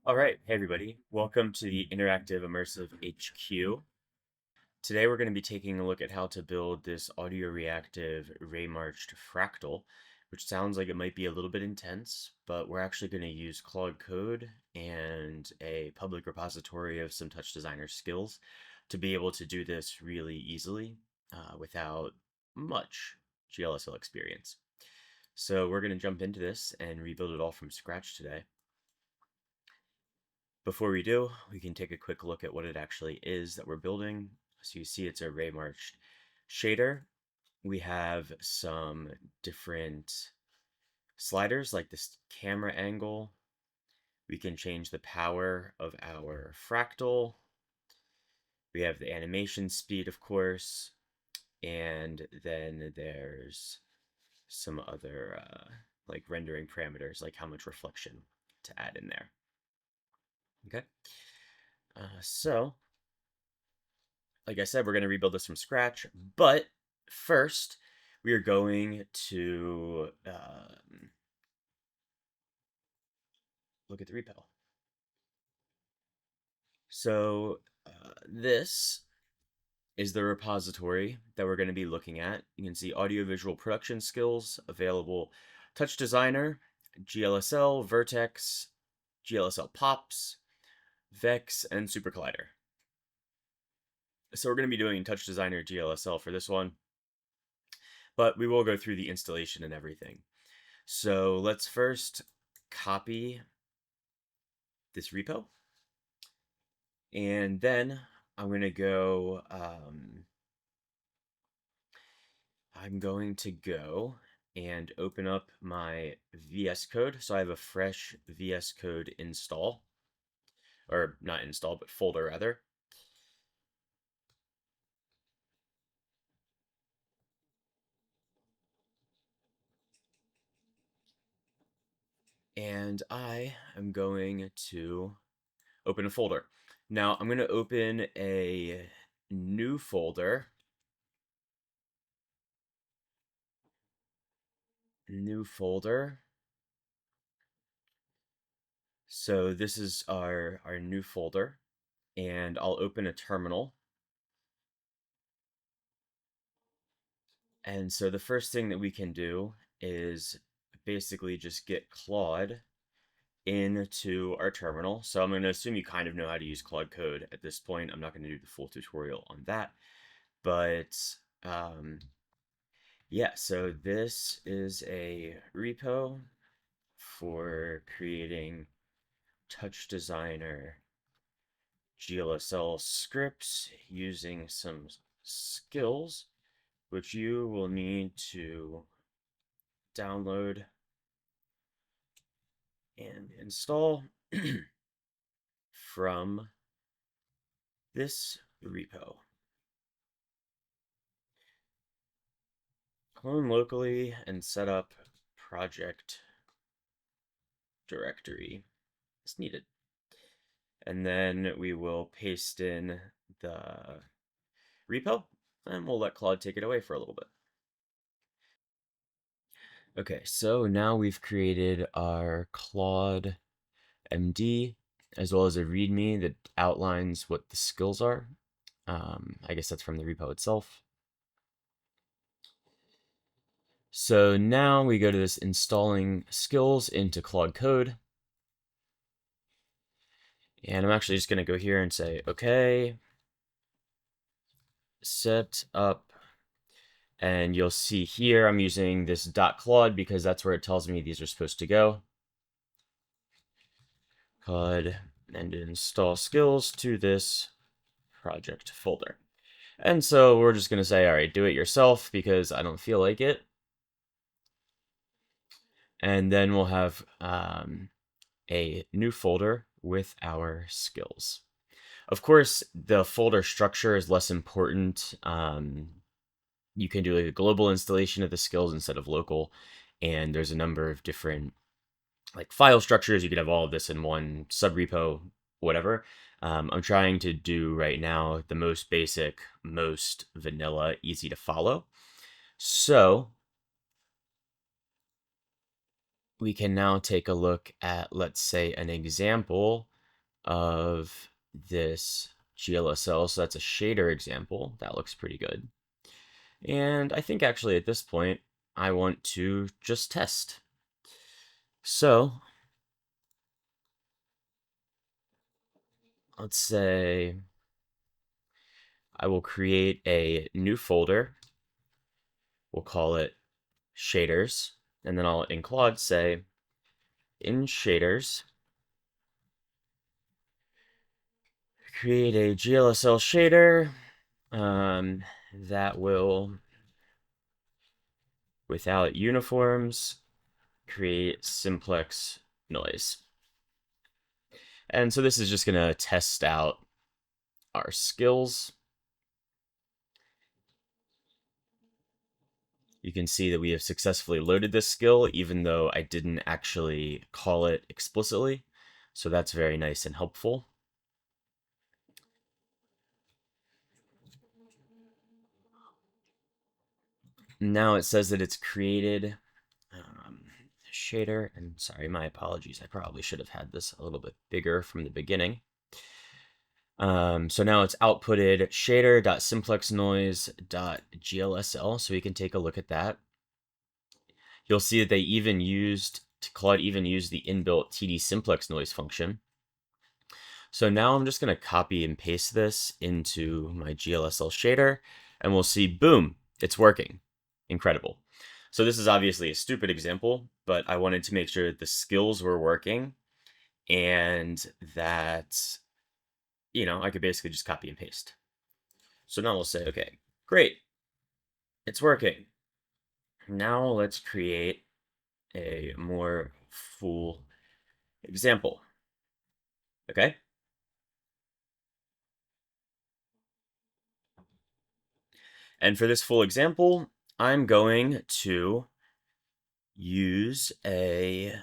All right, hey everybody. Welcome to the Interactive Immersive HQ. Today we're going to be taking a look at how to build this audio reactive Raymarcher fractal, which sounds like it might be a little bit intense, but we're actually going to use Claude Code and a public repository of some TouchDesigner skills to be able to do this really easily without much GLSL experience. So we're going to jump into this and rebuild it all from scratch today. Before we do, we can take a quick look at what it actually is that we're building. So you see it's a Raymarcher shader. We have some different sliders like this camera angle. We can change the power of our fractal. We have the animation speed, of course. And then there's some other like rendering parameters, like how much reflection to add in there. Okay. So like I said, we're going to rebuild this from scratch, but first we are going to look at the repo. So this is the repository that we're going to be looking at. You can see audiovisual production skills available, TouchDesigner, GLSL, Vertex, GLSL Pops, Vex, and Super Collider. So we're going to be doing TouchDesigner GLSL for this one, but we will go through the installation and everything. So let's first copy this repo, and then I'm going to go, I'm going to go and open up my VS Code. So I have a fresh VS Code install, or not install, but folder rather. And I am going to open a folder. Now I'm going to open a new folder. New folder. So this is our new folder, and I'll open a terminal. And so the first thing that we can do is basically just get Claude into our terminal. So I'm going to assume you kind of know how to use Claude Code at this point. I'm not going to do the full tutorial on that. But yeah, so this is a repo for creating TouchDesigner GLSL scripts using some skills, which you will need to download and install from this repo. Clone locally and set up project directory as needed. And then we will paste in the repo, and we'll let Claude take it away for a little bit. Okay, so now we've created our Claude MD, as well as a README that outlines what the skills are. I guess that's from the repo itself. So now we go to this installing skills into Claude Code. And I'm actually just going to go here and say, okay, set up. And you'll see here I'm using this .claude because that's where it tells me these are supposed to go. Claude and install skills to this project folder. And so we're just going to say, all right, do it yourself because I don't feel like it. And then we'll have a new folder with our skills. Of course, the folder structure is less important. You can do like a global installation of the skills instead of local. And there's a number of different like file structures. You could have all of this in one subrepo, whatever. I'm trying to do right now the most basic, most vanilla, easy to follow. So we can now take a look at, let's say, an example of this GLSL. So that's a shader example. That looks pretty good. And I think actually at this point, I want to just test. So let's say I will create a new folder. We'll call it shaders. And then I'll, in Claude, say in shaders, create a GLSL shader that will, without uniforms, create simplex noise. And so this is just going to test out our skills. You can see that we have successfully loaded this skill, even though I didn't actually call it explicitly. So that's very nice and helpful. Now it says that it's created shader, and sorry, my apologies. I probably should have had this a little bit bigger from the beginning. So now it's outputted shader.simplexnoise.glsl, so we can take a look at that. You'll see that Claude even used the inbuilt TD simplex noise function. So now I'm just going to copy and paste this into my GLSL shader, and we'll see, boom, it's working. Incredible. So this is obviously a stupid example, but I wanted to make sure that the skills were working and that, I could basically just copy and paste. So now we'll say, okay, great, it's working. Now let's create a more full example. Okay? And for this full example, I'm going to use a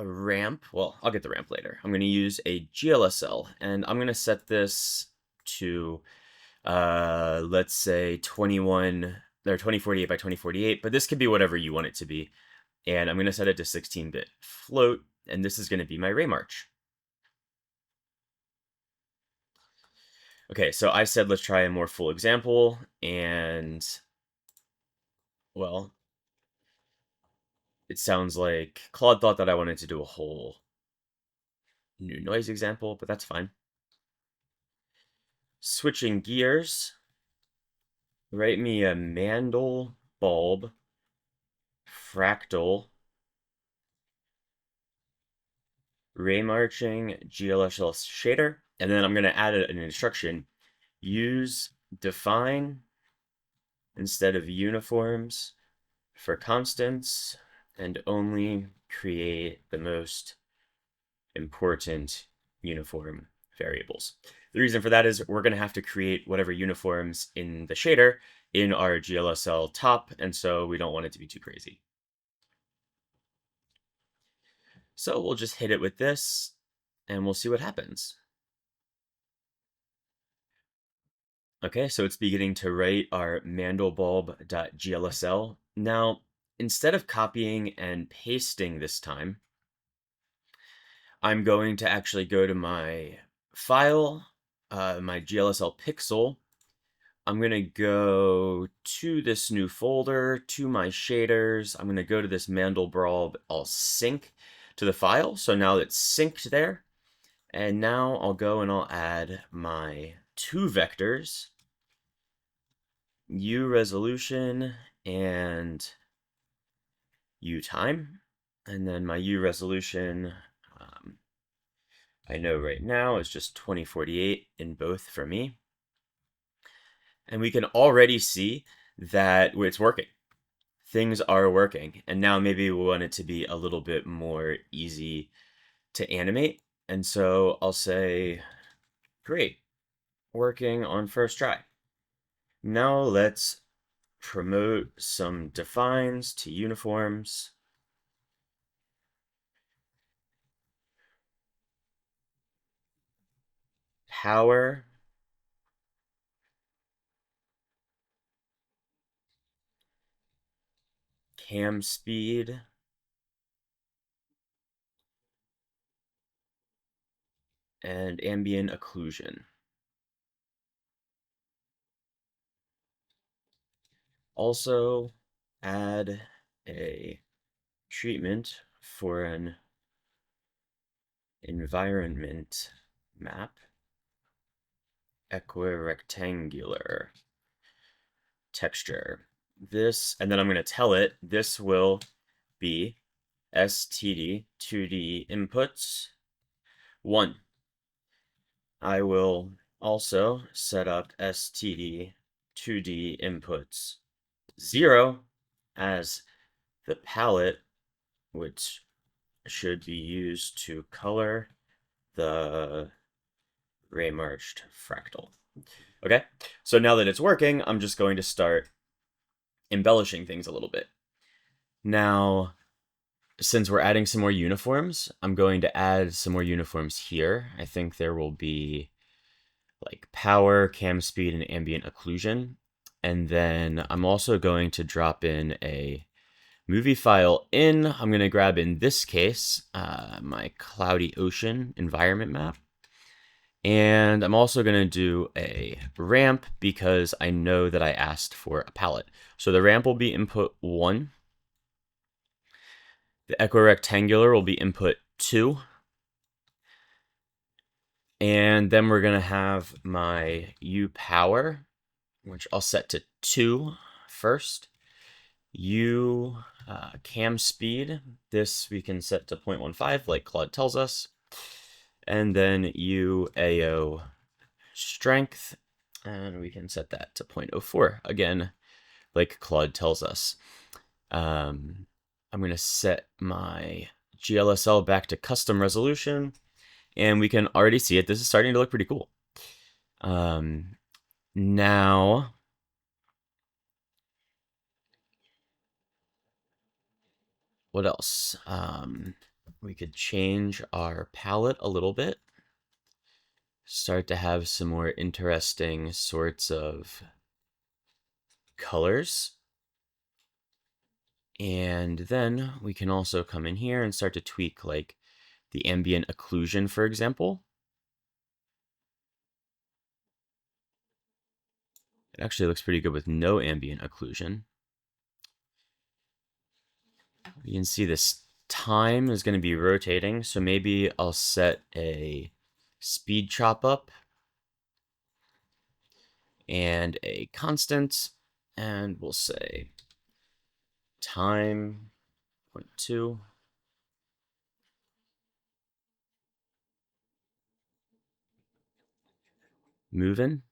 ramp. Well, I'll get the ramp later. I'm going to use a GLSL, and I'm going to set this to, let's say 2048 by 2048, but this could be whatever you want it to be. And I'm going to set it to 16-bit float, and this is going to be my Raymarcher. Okay, so I said let's try a more full example, and, well, it sounds like Claude thought that I wanted to do a whole new noise example, but that's fine. Switching gears, write me a Mandelbulb fractal Raymarching GLSL shader, and then I'm going to add an instruction. Use define instead of uniforms for constants, and only create the most important uniform variables. The reason for that is we're going to have to create whatever uniforms in the shader in our GLSL top, and so we don't want it to be too crazy. So we'll just hit it with this, and we'll see what happens. Okay, so it's beginning to write our mandelbulb.glsl. Now, instead of copying and pasting this time, I'm going to actually go to my file, my GLSL pixel. I'm going to go to this new folder, to my shaders. I'm going to go to this Mandelbulb. I'll sync to the file. So now it's synced there. And now I'll go and I'll add my two vectors, U resolution and U time. And then my U resolution, I know right now is just 2048 in both for me. And we can already see that it's working. Things are working. And now maybe we want it to be a little bit more easy to animate. And so I'll say, great, working on first try. Now let's promote some defines to uniforms. Power. Cam speed. and ambient occlusion. Also, add a treatment for an environment map, equirectangular texture. This, and then I'm going to tell it this will be STD 2D inputs 1. I will also set up STD 2D inputs 0 as the palette, which should be used to color the Raymarcher fractal. Okay, so now that it's working, I'm just going to start embellishing things a little bit. Now, since we're adding some more uniforms, I'm going to add some more uniforms here. I think there will be like power, cam speed, and ambient occlusion. And then I'm also going to drop in a movie file in. I'm going to grab, in this case, my cloudy ocean environment map. And I'm also going to do a ramp because I know that I asked for a palette. So the ramp will be input 1. The equirectangular will be input 2. And then we're going to have my U power, which I'll set to 2 first. U cam speed, this we can set to 0.15 like Claude tells us. And then U AO strength, and we can set that to 0.04 again like Claude tells us. I'm going to set my GLSL back to custom resolution, and we can already see it. This is starting to look pretty cool. Now, what else? We could change our palette a little bit. Start to have some more interesting sorts of colors. And then we can also come in here and start to tweak like the ambient occlusion, for example. It actually looks pretty good with no ambient occlusion. You can see this time is going to be rotating, so maybe I'll set a speed chop up and a constant, and we'll say time 0.2. Moving.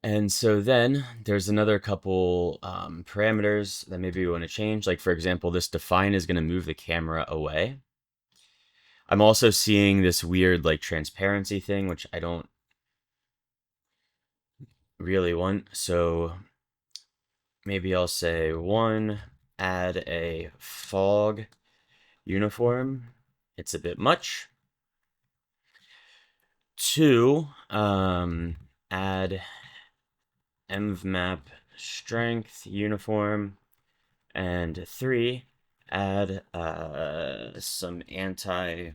And so then there's another couple parameters that maybe we want to change. Like, for example, this define is going to move the camera away. I'm also seeing this weird like transparency thing, which I don't really want. So maybe I'll say 1, add a fog uniform. It's a bit much. 2, add envmap strength uniform. And 3, add some anti-aliasing.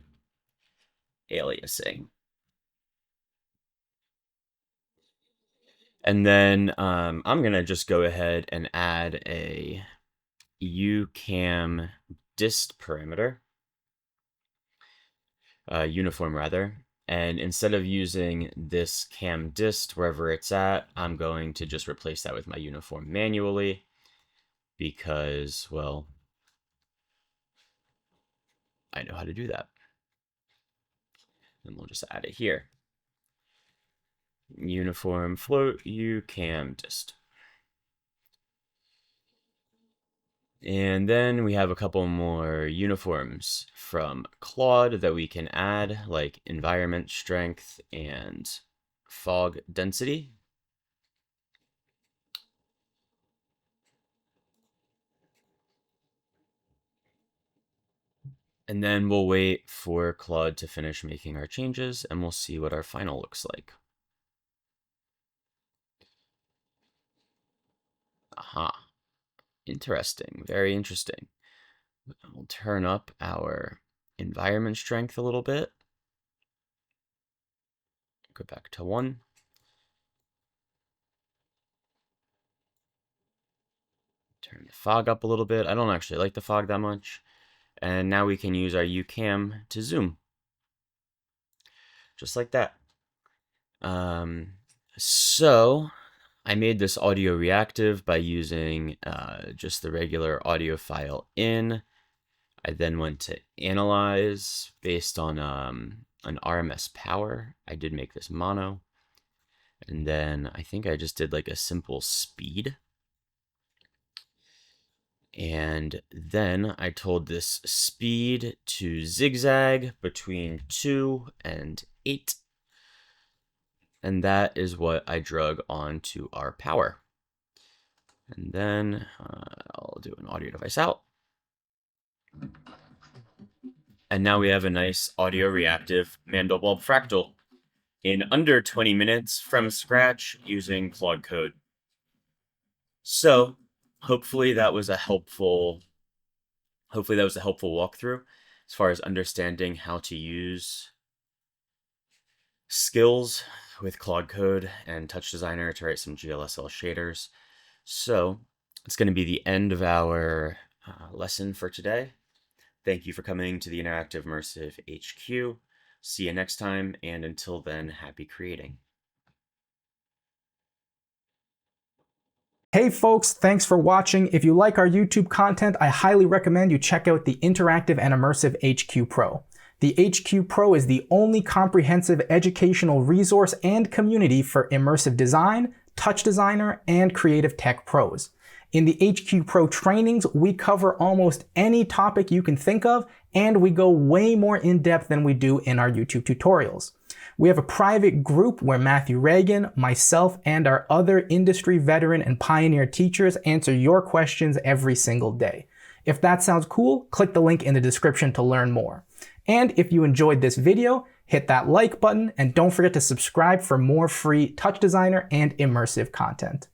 And then I'm going to just go ahead and add a ucam dist parameter, uniform rather. And instead of using this cam dist wherever it's at, I'm going to just replace that with my uniform manually because, well, I know how to do that. And we'll just add it here. Uniform float ucam dist. And then we have a couple more uniforms from Claude that we can add, like environment strength and fog density. And then we'll wait for Claude to finish making our changes, and we'll see what our final looks like. Aha. Interesting, very interesting. We'll turn up our environment strength a little bit. Go back to 1. Turn the fog up a little bit. I don't actually like the fog that much. And now we can use our UCam to zoom. Just like that. So I made this audio reactive by using just the regular audio file in. I then went to analyze based on an RMS power. I did make this mono. And then I think I just did like a simple speed. And then I told this speed to zigzag between 2 and 8. And that is what I drug onto our power. And then I'll do an audio device out. And now we have a nice audio reactive Mandelbulb fractal in under 20 minutes from scratch using Claude Code. So hopefully that was a helpful walkthrough as far as understanding how to use skills with Claude Code and TouchDesigner to write some GLSL shaders. So it's going to be the end of our lesson for today. Thank you for coming to the Interactive Immersive HQ. See you next time, and until then, happy creating. Hey folks, thanks for watching. If you like our YouTube content, I highly recommend you check out the Interactive and Immersive HQ Pro. The HQ Pro is the only comprehensive educational resource and community for immersive design, TouchDesigner, and creative tech pros. In the HQ Pro trainings, we cover almost any topic you can think of, and we go way more in depth than we do in our YouTube tutorials. We have a private group where Matthew Reagan, myself, and our other industry veteran and pioneer teachers answer your questions every single day. If that sounds cool, click the link in the description to learn more. And if you enjoyed this video, hit that like button and don't forget to subscribe for more free TouchDesigner and immersive content.